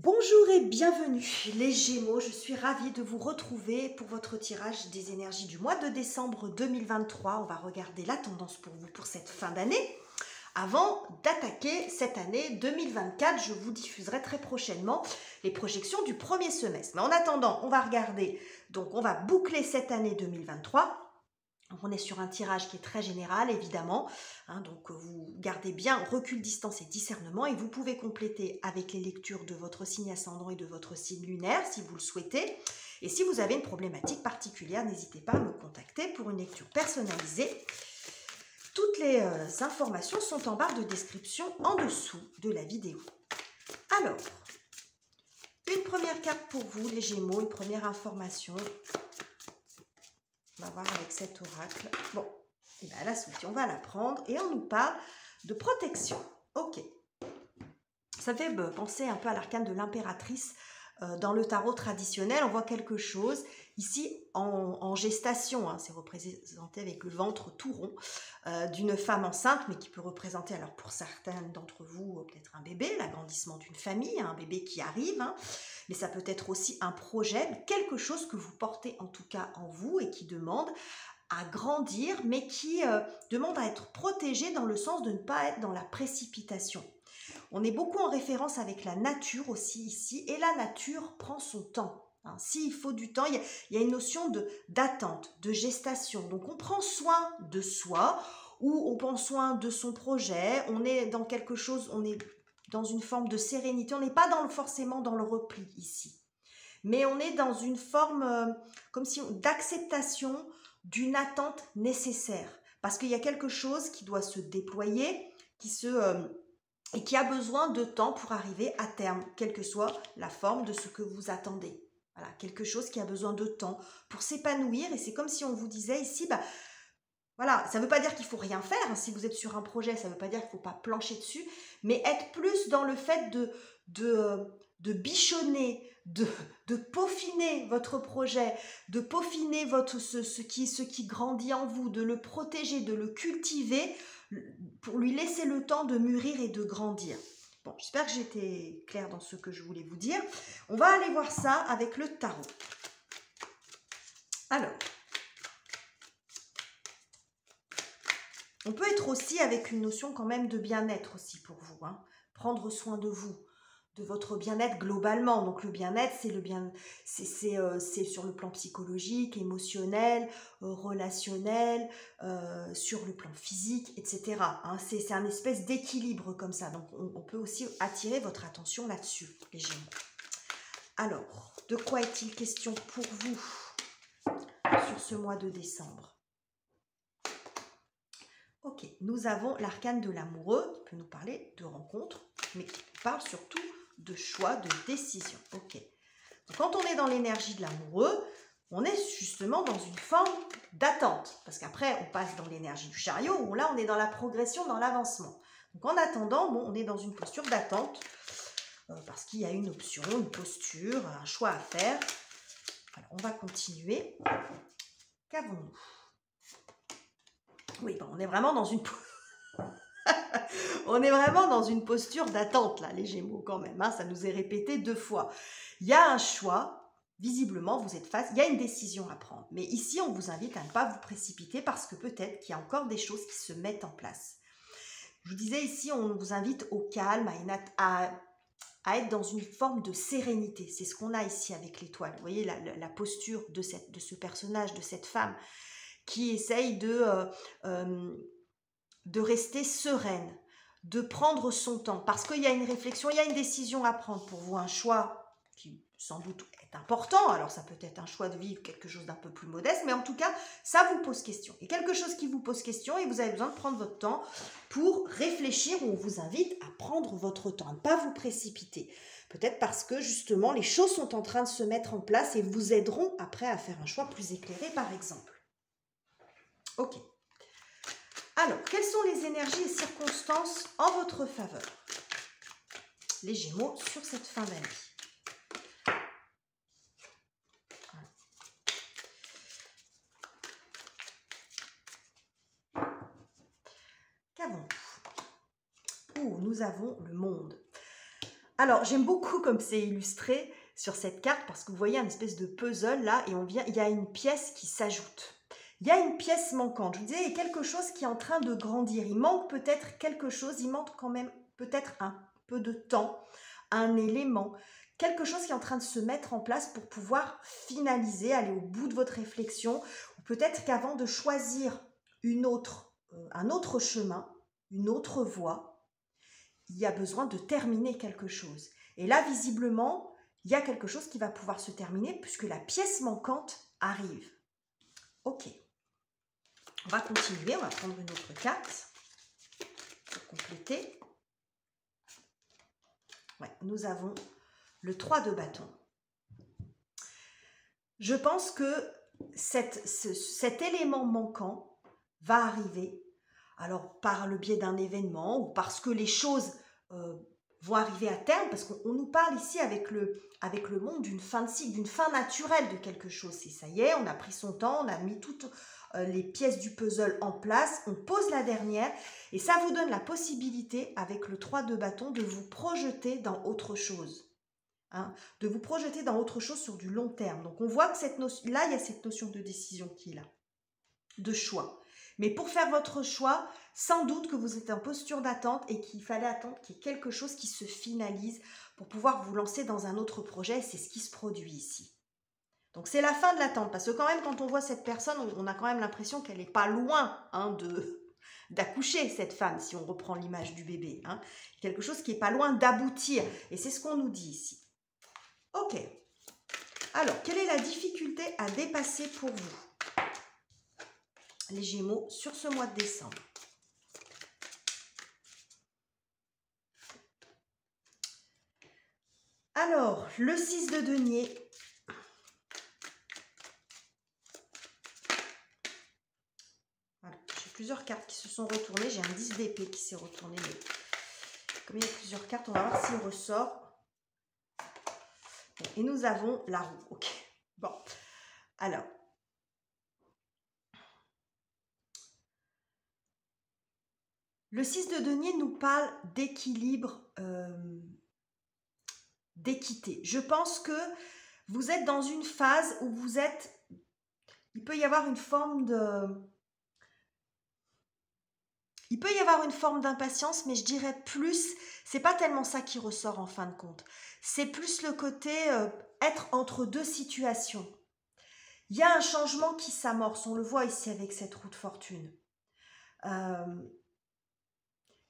Bonjour et bienvenue les Gémeaux, je suis ravie de vous retrouver pour votre tirage des énergies du mois de décembre 2023. On va regarder la tendance pour vous pour cette fin d'année. Avant d'attaquer cette année 2024, je vous diffuserai très prochainement les projections du premier semestre. Mais en attendant, on va regarder, donc on va boucler cette année 2023. On est sur un tirage qui est très général, évidemment, donc vous gardez bien recul, distance et discernement, et vous pouvez compléter avec les lectures de votre signe ascendant et de votre signe lunaire, si vous le souhaitez. Et si vous avez une problématique particulière, n'hésitez pas à me contacter pour une lecture personnalisée. Toutes les informations sont en barre de description en dessous de la vidéo. Alors, une première carte pour vous, les Gémeaux, une première information. On va voir avec cet oracle. Bon, et bien la solution, on va la prendre et on nous parle de protection. Ok. Ça fait penser un peu à l'arcane de l'impératrice. Dans le tarot traditionnel, on voit quelque chose. Ici, en gestation, c'est représenté avec le ventre tout rond d'une femme enceinte, mais qui peut représenter, alors pour certaines d'entre vous, peut-être un bébé, l'agrandissement d'une famille, un bébé qui arrive, mais ça peut être aussi un projet, quelque chose que vous portez en tout cas en vous et qui demande à grandir, mais qui demande à être protégé dans le sens de ne pas être dans la précipitation. On est beaucoup en référence avec la nature aussi ici, et la nature prend son temps. S'il faut du temps, il y a une notion d'attente, de gestation. Donc on prend soin de soi, ou on prend soin de son projet, on est dans quelque chose, on est dans une forme de sérénité, on n'est pas forcément dans le repli ici. Mais on est dans une forme comme si d'acceptation d'une attente nécessaire. Parce qu'il y a quelque chose qui doit se déployer, et qui a besoin de temps pour arriver à terme, quelle que soit la forme de ce que vous attendez. Voilà, quelque chose qui a besoin de temps pour s'épanouir, et c'est comme si on vous disait ici, voilà, ça ne veut pas dire qu'il ne faut rien faire, si vous êtes sur un projet, ça ne veut pas dire qu'il ne faut pas plancher dessus, mais être plus dans le fait de bichonner, de peaufiner votre projet, de peaufiner ce qui grandit en vous, de le protéger, de le cultiver, pour lui laisser le temps de mûrir et de grandir. Bon, j'espère que j'étais claire dans ce que je voulais vous dire. On va aller voir ça avec le tarot. Alors, on peut être aussi avec une notion quand même de bien-être aussi pour vous. Prendre soin de vous, de votre bien-être globalement. Donc le bien-être, c'est sur le plan psychologique, émotionnel, relationnel, sur le plan physique, etc. C'est un espèce d'équilibre comme ça. Donc on peut aussi attirer votre attention là-dessus, les Gémeaux. Alors, de quoi est-il question pour vous sur ce mois de décembre? Ok, nous avons l'arcane de l'amoureux qui peut nous parler de rencontres, mais qui parle surtout de choix, de décision. Ok. Donc, quand on est dans l'énergie de l'amoureux, on est justement dans une forme d'attente. Parce qu'après, on passe dans l'énergie du chariot, où là, on est dans la progression, dans l'avancement. Donc, en attendant, on est dans une posture d'attente, parce qu'il y a une option, une posture, un choix à faire. Alors, on va continuer. Qu'avons-nous? Oui, on est vraiment dans une... on est vraiment dans une posture d'attente, là, les Gémeaux, quand même. Ça nous est répété 2 fois. Il y a un choix, visiblement, vous êtes face, il y a une décision à prendre. Mais ici, on vous invite à ne pas vous précipiter parce que peut-être qu'il y a encore des choses qui se mettent en place. Je vous disais ici, on vous invite au calme, à être dans une forme de sérénité. C'est ce qu'on a ici avec l'étoile. Vous voyez la posture de ce personnage, de cette femme, qui essaye de rester sereine, de prendre son temps, parce qu'il y a une réflexion, il y a une décision à prendre pour vous, un choix qui sans doute est important. Alors ça peut être un choix de vivre quelque chose d'un peu plus modeste, mais en tout cas, ça vous pose question. Et quelque chose qui vous pose question, et vous avez besoin de prendre votre temps pour réfléchir, ou on vous invite à prendre votre temps, à ne pas vous précipiter. Peut-être parce que justement, les choses sont en train de se mettre en place et vous aideront après à faire un choix plus éclairé, par exemple. Ok. Alors, quelles sont les énergies et circonstances en votre faveur, les Gémeaux, sur cette fin d'année? Qu'avons-nous? Nous avons le monde. Alors, j'aime beaucoup comme c'est illustré sur cette carte parce que vous voyez un espèce de puzzle là et il y a une pièce qui s'ajoute. Il y a une pièce manquante. Je vous disais, il y a quelque chose qui est en train de grandir. Il manque peut-être quelque chose, il manque quand même peut-être un peu de temps, un élément, quelque chose qui est en train de se mettre en place pour pouvoir finaliser, aller au bout de votre réflexion. Ou peut-être qu'avant de choisir un autre chemin, une autre voie, il y a besoin de terminer quelque chose. Et là, visiblement, il y a quelque chose qui va pouvoir se terminer puisque la pièce manquante arrive. Ok. On va continuer, on va prendre une autre carte pour compléter. Ouais, nous avons le 3 de bâton. Je pense que cet élément manquant va arriver, alors par le biais d'un événement ou parce que les choses vont arriver à terme, parce qu'on nous parle ici avec le monde d'une fin de cycle, d'une fin naturelle de quelque chose. C'est ça y est, on a pris son temps, on a mis toutes les pièces du puzzle en place, on pose la dernière et ça vous donne la possibilité avec le 3 de bâton de vous projeter dans autre chose. Hein, de vous projeter dans autre chose sur du long terme. Donc on voit que là, il y a cette notion de décision qui est là, de choix. Mais pour faire votre choix, sans doute que vous êtes en posture d'attente et qu'il fallait attendre qu'il y ait quelque chose qui se finalise pour pouvoir vous lancer dans un autre projet. C'est ce qui se produit ici. Donc c'est la fin de l'attente, parce que quand même, quand on voit cette personne, on a quand même l'impression qu'elle n'est pas loin d'accoucher, cette femme, si on reprend l'image du bébé. Hein. Quelque chose qui n'est pas loin d'aboutir. Et c'est ce qu'on nous dit ici. Ok. Alors, quelle est la difficulté à dépasser pour vous, les Gémeaux, sur ce mois de décembre? Alors, le 6 de denier. Voilà, j'ai plusieurs cartes qui se sont retournées. J'ai un 10 d'épée qui s'est retourné. Mais comme il y a plusieurs cartes, on va voir s'il ressort. Et nous avons la roue. Ok. Bon. Alors. Le 6 de denier nous parle d'équilibre, d'équité. Je pense que vous êtes dans une phase où vous êtes... Il peut y avoir une forme d'impatience, mais je dirais plus, c'est pas tellement ça qui ressort en fin de compte. C'est plus le côté être entre deux situations. Il y a un changement qui s'amorce, on le voit ici avec cette roue de fortune.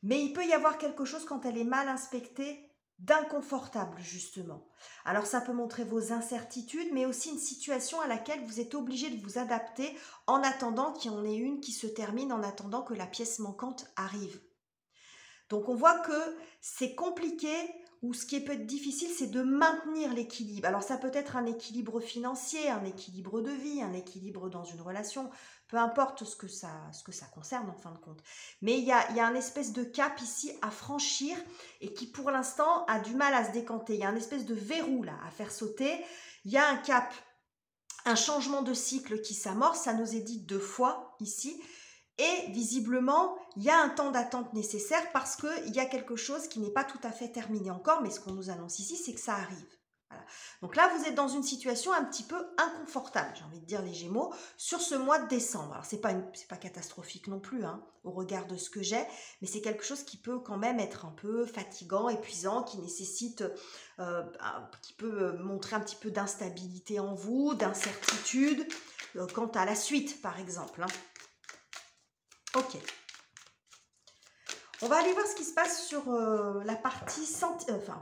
Mais il peut y avoir quelque chose quand elle est mal inspectée d'inconfortable justement. Alors ça peut montrer vos incertitudes, mais aussi une situation à laquelle vous êtes obligé de vous adapter en attendant qu'il y en ait une qui se termine, en attendant que la pièce manquante arrive. Donc on voit que c'est compliqué, ou ce qui peut être difficile, c'est de maintenir l'équilibre. Alors ça peut être un équilibre financier, un équilibre de vie, un équilibre dans une relation, peu importe ce que ça concerne en fin de compte. Mais il y a un espèce de cap ici à franchir et qui pour l'instant a du mal à se décanter. Il y a un espèce de verrou là à faire sauter. Il y a un cap, un changement de cycle qui s'amorce, ça nous est dit 2 fois ici. Et visiblement, il y a un temps d'attente nécessaire parce qu'il y a quelque chose qui n'est pas tout à fait terminé encore, mais ce qu'on nous annonce ici, c'est que ça arrive. Voilà. Donc là, vous êtes dans une situation un petit peu inconfortable, j'ai envie de dire les Gémeaux, sur ce mois de décembre. Alors, c'est pas catastrophique non plus, hein, au regard de ce que j'ai, mais c'est quelque chose qui peut quand même être un peu fatigant, épuisant, qui nécessite, qui peut montrer un petit peu d'instabilité en vous, d'incertitude, quant à la suite, par exemple, hein. Ok. On va aller voir ce qui se passe sur la partie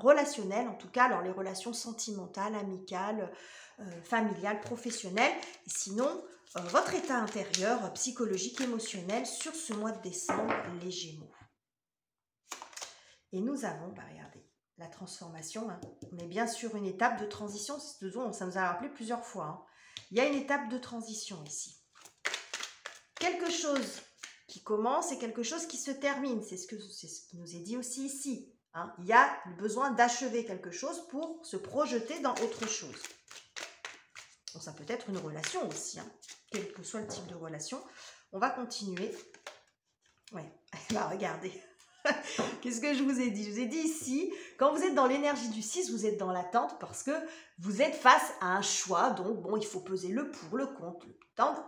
relationnelle, en tout cas, alors les relations sentimentales, amicales, familiales, professionnelles. Et sinon, votre état intérieur, psychologique, émotionnel sur ce mois de décembre, les Gémeaux. Et nous avons, regardez, la transformation. Hein. On est bien sur une étape de transition, ça nous a rappelé plusieurs fois. Hein. Il y a une étape de transition ici. Quelque chose qui commence et quelque chose qui se termine. C'est ce qui nous est dit aussi ici. Hein. Il y a le besoin d'achever quelque chose pour se projeter dans autre chose. Bon, ça peut être une relation aussi, hein, quel que soit le type de relation. On va continuer. Ouais, bah, regardez. Qu'est-ce que je vous ai dit? Je vous ai dit ici, quand vous êtes dans l'énergie du 6, vous êtes dans l'attente parce que vous êtes face à un choix. Donc, bon, il faut peser le pour, le contre,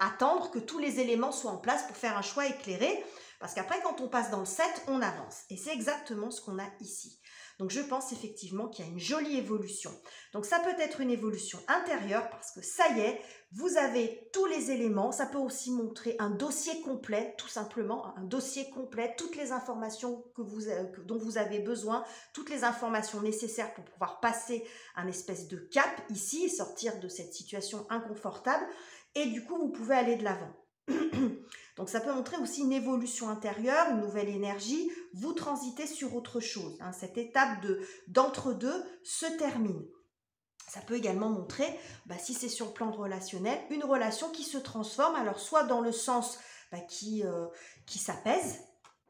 attendre que tous les éléments soient en place pour faire un choix éclairé. Parce qu'après, quand on passe dans le 7, on avance. Et c'est exactement ce qu'on a ici. Donc, je pense effectivement qu'il y a une jolie évolution. Donc, ça peut être une évolution intérieure parce que ça y est, vous avez tous les éléments. Ça peut aussi montrer un dossier complet, tout simplement, un dossier complet, toutes les informations dont vous avez besoin, toutes les informations nécessaires pour pouvoir passer un espèce de cap ici et sortir de cette situation inconfortable. Et du coup, vous pouvez aller de l'avant. Donc, ça peut montrer aussi une évolution intérieure, une nouvelle énergie. Vous transitez sur autre chose. Hein. Cette étape d'entre-deux se termine. Ça peut également montrer, si c'est sur le plan relationnel, une relation qui se transforme, alors soit dans le sens qui s'apaise,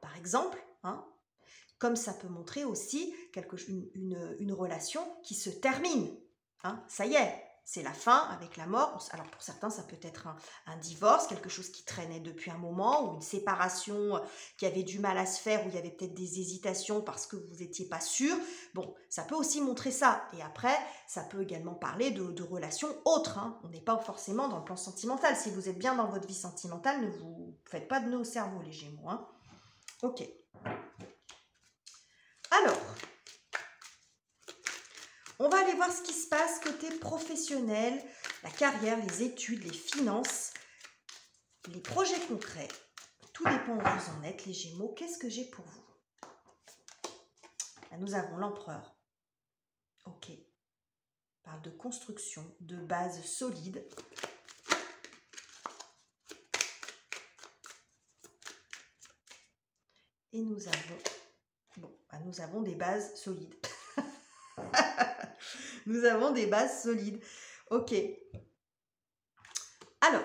par exemple, hein, comme ça peut montrer aussi une relation qui se termine. Hein, ça y est, c'est la fin avec la mort. Alors pour certains, ça peut être un divorce, quelque chose qui traînait depuis un moment, ou une séparation qui avait du mal à se faire, où il y avait peut-être des hésitations parce que vous n'étiez pas sûr. Bon, ça peut aussi montrer ça. Et après, ça peut également parler de relations autres. Hein. On n'est pas forcément dans le plan sentimental. Si vous êtes bien dans votre vie sentimentale, ne vous faites pas de nœud au cerveau, les Gémeaux. Hein. Ok. Alors, on va aller voir ce qui se passe côté professionnel, la carrière, les études, les finances, les projets concrets. Tout dépend où vous en êtes, les Gémeaux. Qu'est-ce que j'ai pour vous? Là, nous avons l'empereur. Ok. On parle de construction, de base solide. Et nous avons des bases solides. Nous avons des bases solides. Ok. Alors,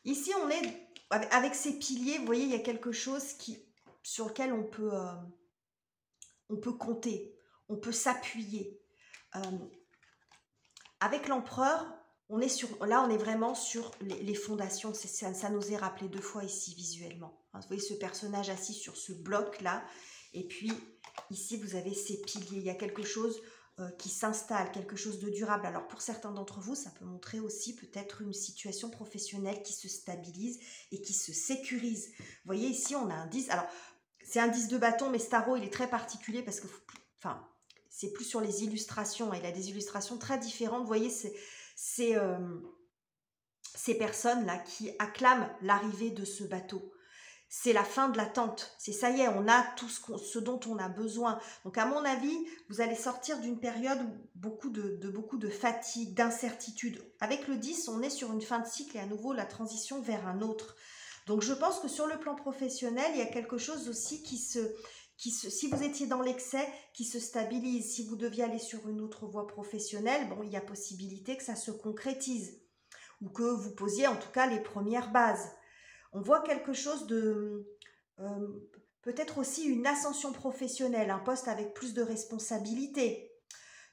ici, on est avec ces piliers. Vous voyez, il y a quelque chose sur lequel on peut compter, on peut s'appuyer. Avec l'empereur, on est vraiment sur les fondations. Ça nous est rappelé 2 fois ici visuellement. Vous voyez ce personnage assis sur ce bloc-là. Et puis, ici, vous avez ces piliers. Il y a quelque chose qui s'installe, quelque chose de durable. Alors, pour certains d'entre vous, ça peut montrer aussi peut-être une situation professionnelle qui se stabilise et qui se sécurise. Vous voyez, ici, on a un 10. Alors, c'est un 10 de bâton, mais ce tarot, il est très particulier parce que, c'est plus sur les illustrations. Il a des illustrations très différentes. Vous voyez, ces personnes-là qui acclament l'arrivée de ce bateau. C'est la fin de l'attente. C'est ça y est, on a tout ce dont on a besoin. Donc, à mon avis, vous allez sortir d'une période où beaucoup de fatigue, d'incertide. Avec le 10, on est sur une fin de cycle et à nouveau la transition vers un autre. Donc, je pense que sur le plan professionnel, il y a quelque chose aussi si vous étiez dans l'excès, qui se stabilise. Si vous deviez aller sur une autre voie professionnelle, bon, il y a possibilité que ça se concrétise ou que vous posiez en tout cas les premières bases. On voit quelque chose de peut-être aussi une ascension professionnelle, un poste avec plus de responsabilités,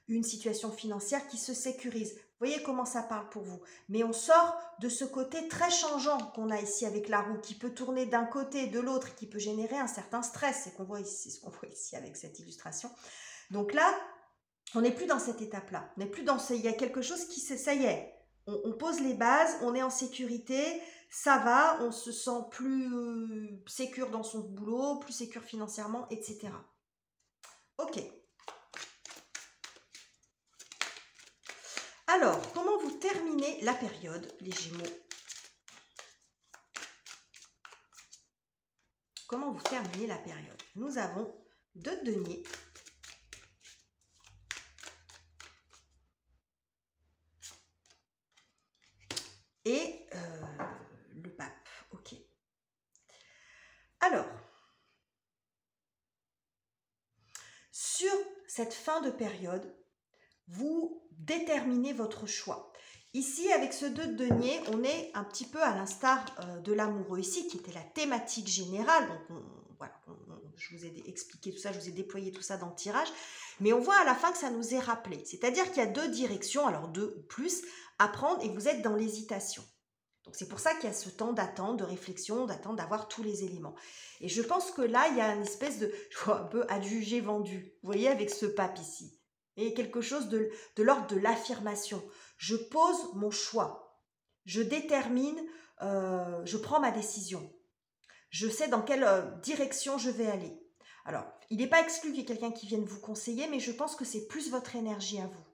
une situation financière qui se sécurise. Vous voyez comment ça parle pour vous. Mais on sort de ce côté très changeant qu'on a ici avec la roue, qui peut tourner d'un côté et de l'autre, qui peut générer un certain stress. C'est ce qu'on voit ici avec cette illustration. Donc là, on n'est plus dans cette étape-là. On n'est plus dans il y a quelque chose ça y est. On pose les bases, on est en sécurité, ça va, on se sent plus sécure dans son boulot, plus sécure financièrement, etc. Ok. Alors, comment vous terminez la période, les Gémeaux? Comment vous terminez la période? Nous avons 2 deniers. Et le pape. Ok. Alors, sur cette fin de période, vous déterminez votre choix. Ici, avec ce 2 de denier, on est un petit peu à l'instar de l'amoureux ici, qui était la thématique générale. Donc, je vous ai expliqué tout ça, je vous ai déployé tout ça dans le tirage. Mais on voit à la fin que ça nous est rappelé. C'est-à-dire qu'il y a 2 directions, alors 2 ou plus, à prendre et vous êtes dans l'hésitation. Donc c'est pour ça qu'il y a ce temps d'attente, de réflexion, d'attente d'avoir tous les éléments. Et je pense que là, il y a une espèce de, je vois un peu adjugé vendu, vous voyez, avec ce pape ici. Et quelque chose de l'ordre de l'affirmation. Je pose mon choix. Je détermine, je prends ma décision. Je sais dans quelle direction je vais aller. Alors, il n'est pas exclu qu'il y ait quelqu'un qui vienne vous conseiller, mais je pense que c'est plus votre énergie à vous.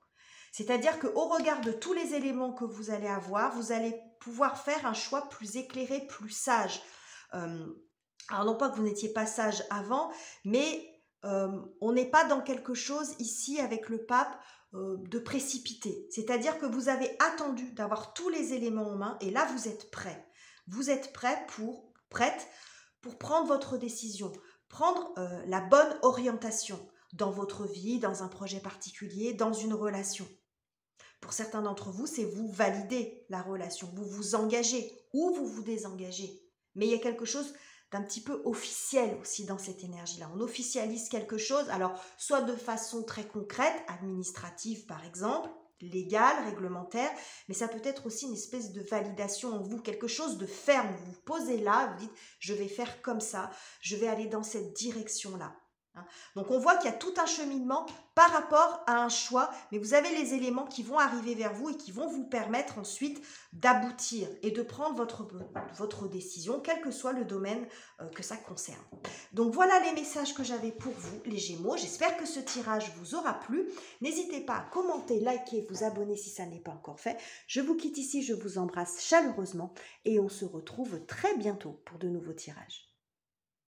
C'est-à-dire qu'au regard de tous les éléments que vous allez avoir, vous allez pouvoir faire un choix plus éclairé, plus sage. Alors non pas que vous n'étiez pas sage avant, mais on n'est pas dans quelque chose ici avec le pape de précipité. C'est-à-dire que vous avez attendu d'avoir tous les éléments en main et là vous êtes prêt. Vous êtes prête pour prendre votre décision, prendre la bonne orientation dans votre vie, dans un projet particulier, dans une relation. Pour certains d'entre vous, c'est vous valider la relation, vous vous engagez ou vous vous désengagez. Mais il y a quelque chose d'un petit peu officiel aussi dans cette énergie-là. On officialise quelque chose, alors soit de façon très concrète, administrative par exemple, légale, réglementaire, mais ça peut être aussi une espèce de validation en vous, quelque chose de ferme. Vous vous posez là, vous dites « je vais faire comme ça, je vais aller dans cette direction-là ». Donc on voit qu'il y a tout un cheminement par rapport à un choix, mais vous avez les éléments qui vont arriver vers vous et qui vont vous permettre ensuite d'aboutir et de prendre votre décision, quel que soit le domaine que ça concerne. Donc voilà les messages que j'avais pour vous, les Gémeaux. J'espère que ce tirage vous aura plu. N'hésitez pas à commenter, liker, vous abonner si ça n'est pas encore fait. Je vous quitte ici, je vous embrasse chaleureusement et on se retrouve très bientôt pour de nouveaux tirages.